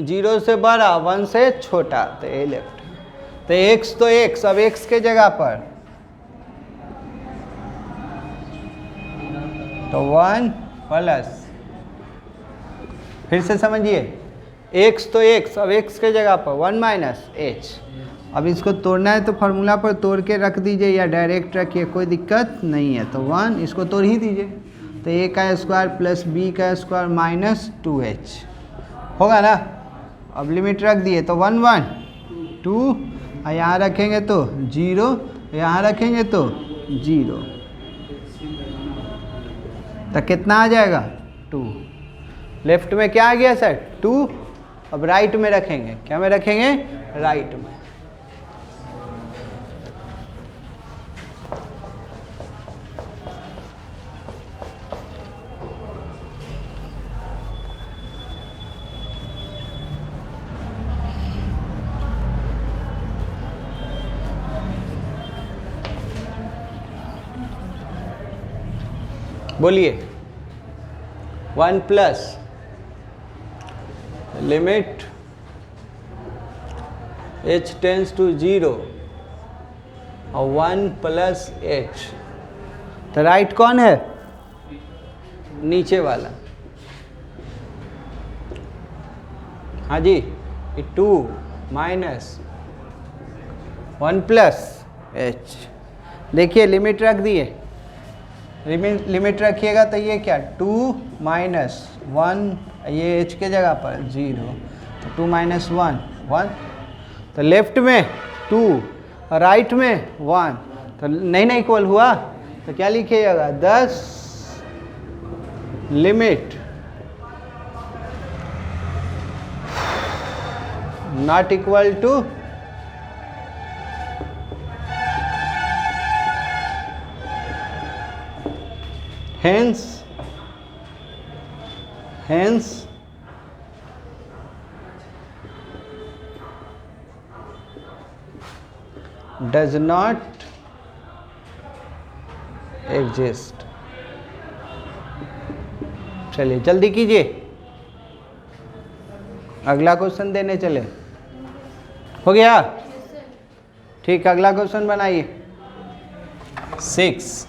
0 से बड़ा 1 से छोटा, तो ये लेफ्ट। तो x तो x, अब x के जगह पर तो 1 प्लस, फिर से समझिए x तो x, अब x के जगह पर 1 माइनस h। अब इसको तोड़ना है तो फार्मूला पर तोड़ के रख दीजिए या डायरेक्ट रखिए, कोई दिक्कत नहीं है। तो 1 इसको तोड़ ही दीजिए, तो a का स्क्वायर प्लस b का स्क्वायर माइनस 2h होगा ना। अब लिमिट रख दिए तो 1 1 2, और यहाँ रखेंगे तो 0, यहाँ रखेंगे तो 0, तो कितना आ जाएगा 2। लेफ्ट में क्या आ गया सर 2। अब राइट में रखेंगे, क्या में रखेंगे? राइट में। बोलिए 1 plus limit h tends to 0 और 1 प्लस h। तो राइट कौन है? नीचे वाला। हाँ जी, 2 माइनस 1 प्लस h। देखिए लिमिट रख दिए, लिमिट रखिएगा तो ये क्या 2 माइनस 1, ये h के जगह पर 0, तो 2 माइनस 1 1। तो लेफ्ट में 2 और राइट में 1, तो नहीं इक्वल हुआ, तो क्या लिखिएगा 10 limit not equal to hence does not exist। चलिए जल्दी कीजिए, अगला क्वेश्चन देने चले। हो गया? ठीक, अगला क्वेश्चन बनाइए 6।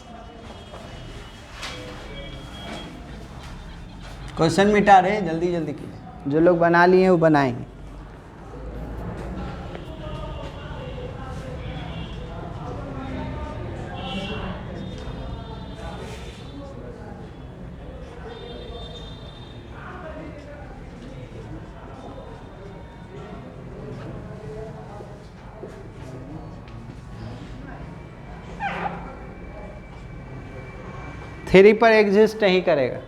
क्वेश्चन मिटा रहे, जल्दी जल्दी कीजिए, जो लोग बना लिए हैं वो बनाएंगे। थ्री पर एग्जिस्ट नहीं करेगा।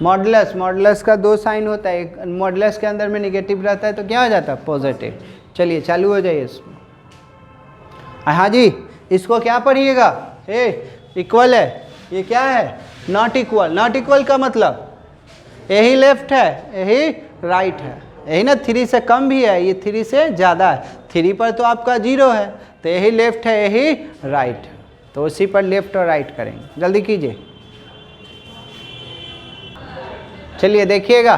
मॉडुलस का 2 साइन होता है, एक मॉडुलस के अंदर में निगेटिव रहता है तो क्या हो जाता है? पॉजिटिव। चलिए चालू हो जाइए इसमें। हाँ जी, इसको क्या पढ़िएगा? इक्वल है, ये क्या है? Not equal. नॉट इक्वल का मतलब यही लेफ्ट है, यही राइट है, यही ना 3 से कम भी है, ये 3 से ज़्यादा है। 3 पर तो आपका 0 है, तो यही लेफ्ट है, यही राइट है, तो उसी पर लेफ्ट और राइट करेंगे। जल्दी कीजिए। चलिए देखिएगा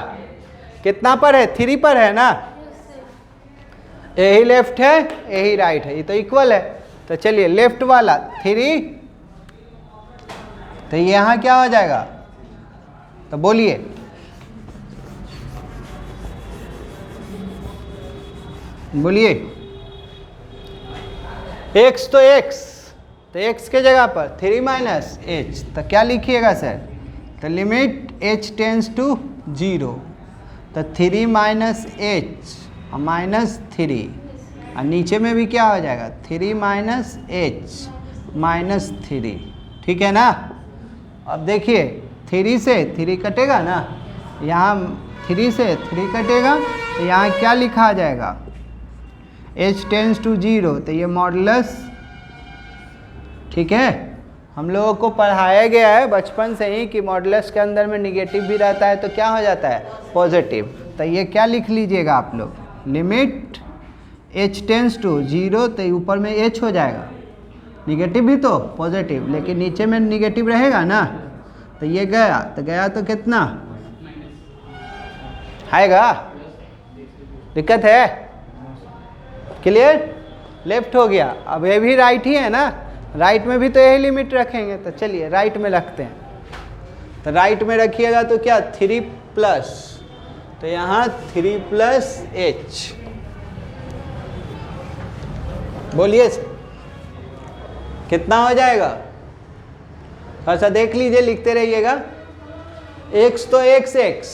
कितना पर है? 3 पर है ना, यही लेफ्ट है, यही राइट है, ये तो इक्वल है। तो चलिए लेफ्ट वाला 3, तो यहाँ क्या हो जाएगा? तो बोलिए, बोलिए x तो x, तो x के जगह पर 3 माइनस h, तो क्या लिखिएगा सर? तो लिमिट h टेंस टू 0, तो 3 माइनस h और माइनस 3, और नीचे में भी क्या हो जाएगा? 3 माइनस h माइनस 3। ठीक है ना? अब देखिए 3 से 3 कटेगा ना, यहाँ 3 से 3 कटेगा, तो यहाँ क्या लिखा आ जाएगा? h टेंस टू 0, तो ये मॉडुलस, ठीक है। हम लोगों को पढ़ाया गया है बचपन से ही कि मॉडुलस के अंदर में निगेटिव भी रहता है तो क्या हो जाता है, पॉजिटिव। तो ये क्या लिख लीजिएगा आप लोग, लिमिट h टेंस टू 0, तो ऊपर में h हो जाएगा, निगेटिव भी तो पॉजिटिव, लेकिन नीचे में निगेटिव रहेगा ना, तो ये गया, तो गया तो कितना आएगा, दिक्कत है, क्लियर। लेफ्ट हो गया, अब ये भी राइट ही है ना, राइट में भी तो यही लिमिट रखेंगे, तो चलिए राइट में रखते हैं। तो राइट में रखिएगा तो क्या 3 प्लस, तो यहाँ 3 प्लस h, बोलिए कितना हो जाएगा, थोड़ा सा देख लीजिए, लिखते रहिएगा। x तो x,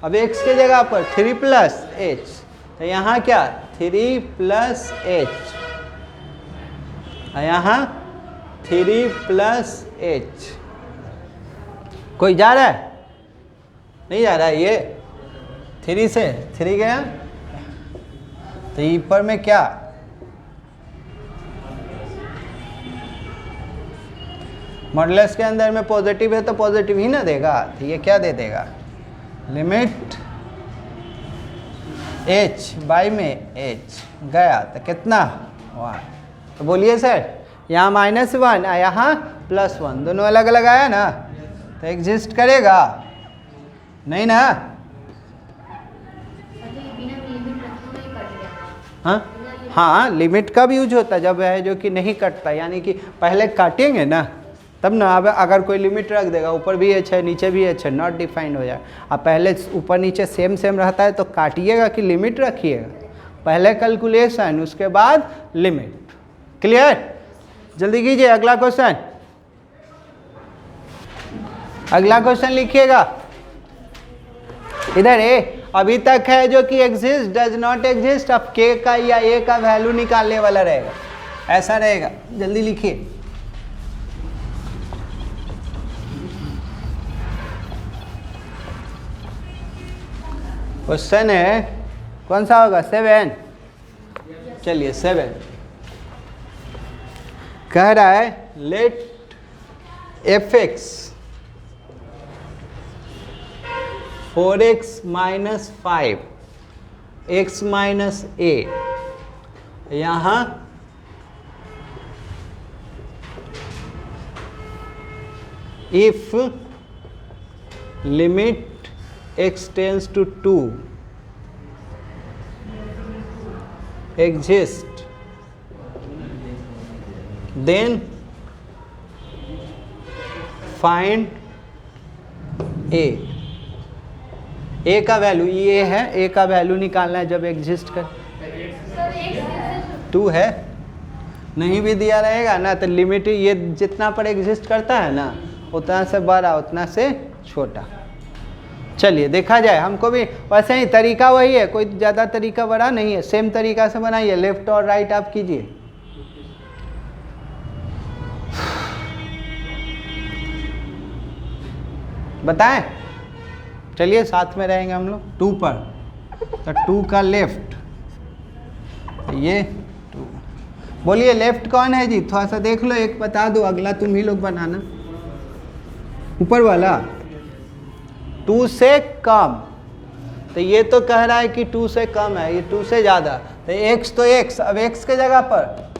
अब x के जगह पर 3 प्लस h, तो यहाँ क्या 3 प्लस h, यहाँ 3 प्लस h। कोई जा रहा है, नहीं जा रहा है, ये 3 से 3 गया, तो ऊपर में क्या, मॉडुलस के अंदर में पॉजिटिव है तो पॉजिटिव ही ना देगा, तो ये क्या दे देगा, लिमिट h बाई में h गया, तो कितना 1। तो बोलिए सर, यहाँ -1 और यहाँ +1, दोनों अलग अलग आया ना, तो एग्जिस्ट करेगा नहीं ना, हाँ हाँ, लिमिट का भी यूज होता है जब है जो कि नहीं कटता, यानी कि पहले काटेंगे ना तब ना। अब अगर कोई लिमिट रख देगा, ऊपर भी h है नीचे भी h है, नॉट डिफाइंड हो जाए। अब पहले ऊपर नीचे सेम रहता है तो काटिएगा कि लिमिट रखिएगा, पहले कैलकुलेशन उसके बाद लिमिट, क्लियर। जल्दी कीजिए अगला क्वेश्चन, अगला क्वेश्चन लिखिएगा इधर। अभी तक है जो कि एग्जिस्ट डज नॉट एग्जिस्ट, अब k का या a का वैल्यू निकालने वाला रहेगा, ऐसा रहेगा। जल्दी लिखिए, क्वेश्चन है कौन सा होगा, 7। चलिए 7 कह रहा है let fx 4x minus 5 x minus a, यहाँ if limit x tends to 2 exist, then find a का वैल्यू ये है, a का वैल्यू निकालना है जब एग्जिस्ट कर 2 है, नहीं भी दिया रहेगा ना तो लिमिट ये जितना पर एग्जिस्ट करता है ना उतना से बड़ा उतना से छोटा। चलिए देखा जाए, हमको भी वैसे ही तरीका वही है, कोई ज़्यादा तरीका बड़ा नहीं है, सेम तरीका से बनाइए, लेफ्ट और राइट आप कीजिए। बताएं, चलिए साथ में रहेंगे हम लोग 2 पर, तो 2 का लेफ्ट, ये 2, बोलिए लेफ्ट कौन है जी, थोड़ा सा देख लो, एक बता दो, अगला तुम ही लोग बनाना। ऊपर वाला 2 से कम, तो ये तो कह रहा है कि 2 से कम है, ये 2 से ज़्यादा, तो x तो x, अब x के जगह पर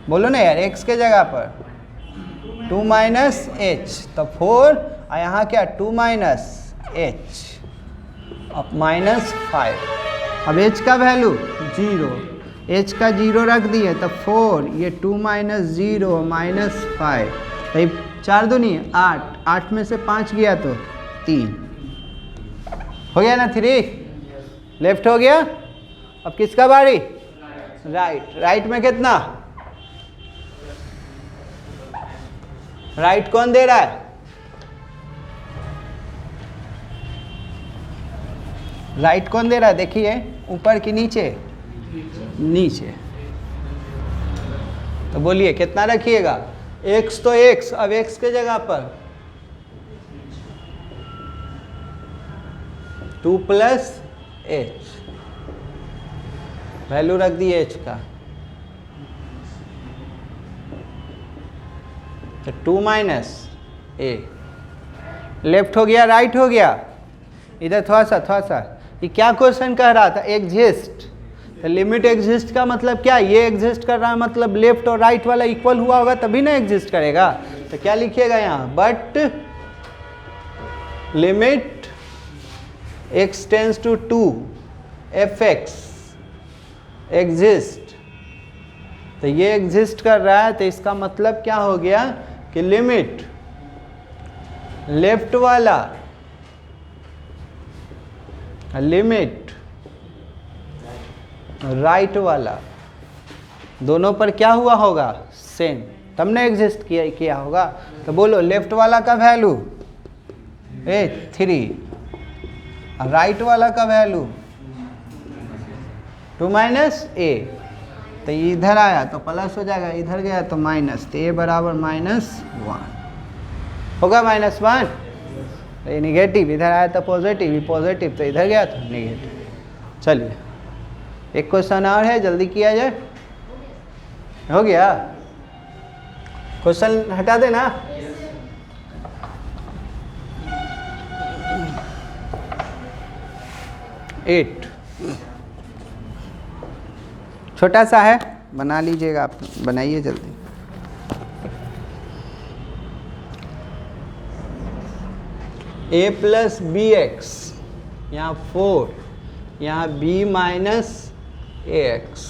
बोलो ना यार, x के जगह पर 2 माइनस h, तो 4, और यहाँ क्या 2 माइनस h, अब -5, अब h का वैल्यू 0, h का 0 रख दिए तो 4, ये 2 माइनस 0 -5, तो 4 दूनी 8, 8 में से 5 गया तो 3 हो गया ना, 3 लेफ्ट हो गया। अब किसका बारी, राइट। राइट में कितना, राइट कौन दे रहा है, राइट कौन दे रहा है, देखिए ऊपर कि नीचे, नीचे, तो बोलिए कितना रखिएगा, x तो x, अब x के जगह पर 2 प्लस h, वैल्यू रख दी एच का, तो 2 माइनस ए। लेफ्ट हो गया राइट हो गया। इधर थोड़ा सा ये क्या क्वेश्चन कह रहा था, एग्जिस्ट। तो लिमिट एग्जिस्ट का मतलब क्या, ये एग्जिस्ट कर रहा है मतलब लेफ्ट और राइट वाला इक्वल हुआ होगा तभी ना एग्जिस्ट करेगा। तो क्या लिखिएगा यहाँ, but limit x tends to 2 fx exist. तो ये एग्जिस्ट कर रहा है, तो इसका मतलब क्या हो गया कि लिमिट लेफ्ट वाला लिमिट राइट वाला दोनों पर क्या हुआ होगा, सेम, तब ने एग्जिस्ट किया होगा। तो बोलो लेफ्ट वाला का वैल्यू 3, राइट वाला का वैल्यू 2 माइनस ए। तो इधर आया तो प्लस हो जाएगा, इधर गया तो माइनस, तो ए बराबर -1 होगा, -1। तो ये निगेटिव, इधर आया तो पॉजिटिव, ये पॉजिटिव, तो इधर गया तो निगेटिव। चलिए एक क्वेश्चन और है, जल्दी किया जाए। हो गया, क्वेश्चन हटा देना। एट छोटा सा है, बना लीजिएगा आप, बनाइए जल्दी। a प्लस बी एक्स, यहाँ 4, यहाँ b माइनस ए एक्स,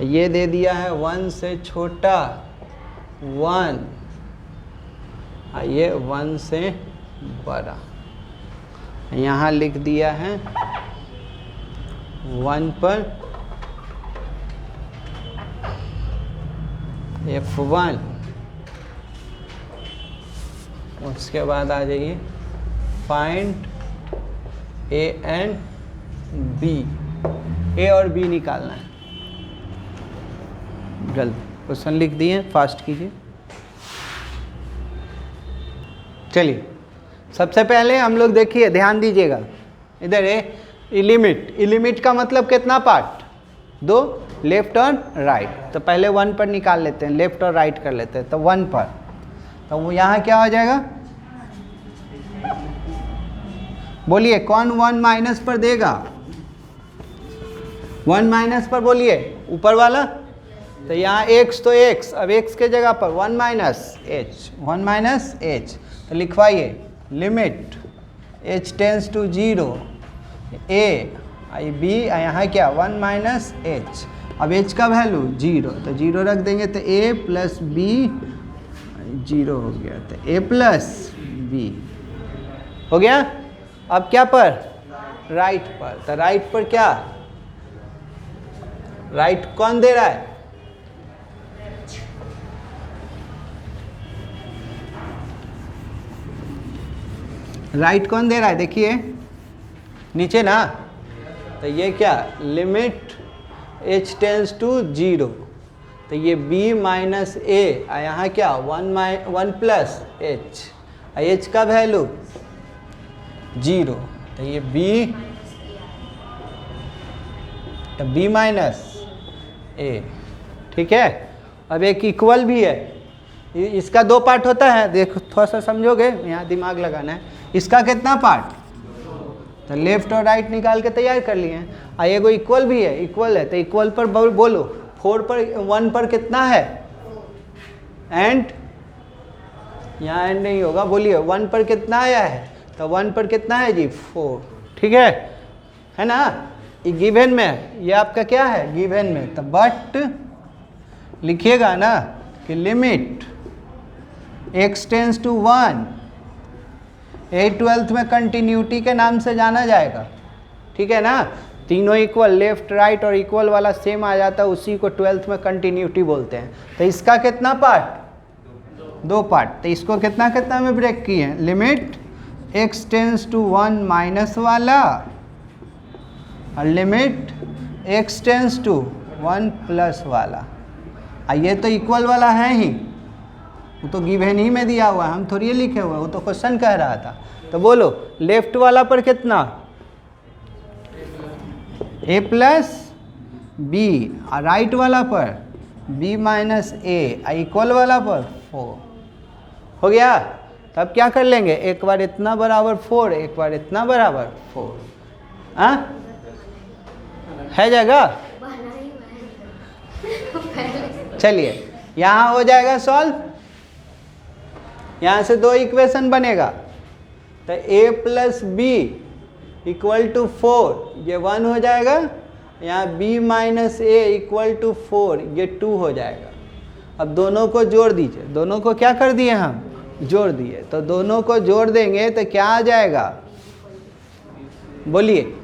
ये दे दिया है 1 से छोटा 1, ये 1 से बड़ा, यहाँ लिख दिया है 1 पर f1, उसके बाद आ जाइए find a and b, a और b निकालना है। जल्दी क्वेश्चन लिख दिए, फास्ट कीजिए। चलिए सबसे पहले हम लोग देखिए, ध्यान दीजिएगा, इधर है लिमिट का मतलब कितना पार्ट, 2, लेफ्ट और राइट। तो पहले 1 पर निकाल लेते हैं, लेफ्ट और राइट कर लेते हैं। तो 1 पर, तो वो यहाँ क्या हो जाएगा, बोलिए कौन 1 माइनस पर देगा, 1 माइनस पर बोलिए, ऊपर वाला। तो यहाँ x, तो x, अब x के जगह पर 1 माइनस h, तो लिखवाइए limit h tends to 0 a i b, यहाँ क्या 1 माइनस h। अब h का वैल्यू 0, तो 0 रख देंगे, तो a प्लस b 0 हो गया, तो a प्लस b हो गया। अब क्या पर, राइट पर, तो राइट पर क्या, राइट कौन दे रहा है, राइट कौन दे रहा है, देखिए नीचे ना। तो ये क्या, लिमिट h टेंस टू 0, तो ये b माइनस ए, यहाँ क्या 1 प्लस h, h का वैल्यू 0, तो ये b माइनस ए, ठीक है। अब एक इक्वल भी है, इसका 2 पार्ट होता है, देखो थोड़ा सा समझोगे, यहाँ दिमाग लगाना है। इसका कितना पार्ट, तो लेफ्ट और राइट निकाल के तैयार कर लिए हैं। ये कोई इक्वल भी है, इक्वल है, तो इक्वल पर बोलो 4 पर 1 पर कितना है, एंड यहाँ एंड नहीं होगा, बोलिए 1 पर कितना आया है, तो 1 पर कितना है जी 4, ठीक है ना। ये गिवन में है, ये आपका क्या है गिवन में। तो बट लिखिएगा ना कि limit x tends to 1, 12th में कंटिन्यूटी के नाम से जाना जाएगा, ठीक है ना। तीनों इक्वल, लेफ्ट राइट और इक्वल वाला सेम आ जाता है, उसी को 12th में कंटिन्यूटी बोलते हैं। तो इसका कितना पार्ट, 2 पार्ट, तो इसको कितना कितना में ब्रेक किए हैं, limit x tends to 1 minus वाला और limit x tends to 1 plus वाला। ये तो इक्वल वाला है ही, वो तो गिवन ही में दिया हुआ है, हम थोड़ी लिखे हुए हैं, वो तो क्वेश्चन कह रहा था। तो बोलो लेफ्ट वाला पर कितना, a प्लस बी और राइट वाला पर b माइनस ए इक्वल वाला पर 4 हो गया। तब क्या कर लेंगे, एक बार इतना बराबर 4, एक बार इतना बराबर 4, हाँ है जगह। चलिए यहाँ हो जाएगा सॉल्व, यहाँ से दो इक्वेशन बनेगा। तो a plus b equal to 4 ये 1 हो जाएगा, यहाँ b minus a equal to 4 ये 2 हो जाएगा। अब दोनों को जोड़ दीजिए, दोनों को क्या कर दिए हम, जोड़ दिए। तो दोनों को जोड़ देंगे तो क्या आ जाएगा, बोलिए,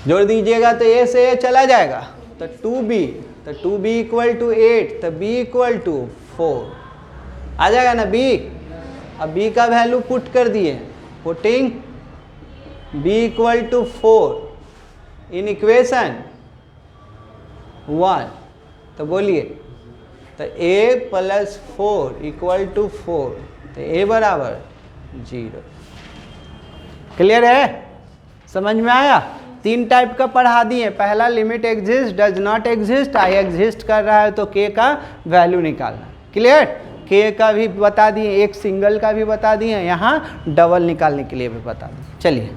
जोड़ दीजिएगा तो a से a चला जाएगा, तो 2b, तो 2b इक्वल टू 8, तो b इक्वल टू 4 आ जाएगा ना b। अब b का वैल्यू पुट कर दिए, putting b equal to 4 in equation 1, तो बोलिए, तो a प्लस 4 इक्वल टू 4, तो a बराबर 0। क्लियर है, समझ में आया। 3 टाइप का पढ़ा दिए। पहला limit exist, does not exist, I exist कर रहा है तो k का वैल्यू निकालना। क्लियर, k का भी बता दिए, एक सिंगल का भी बता दिए, यहाँ डबल निकालने के लिए भी बता दिए। चलिए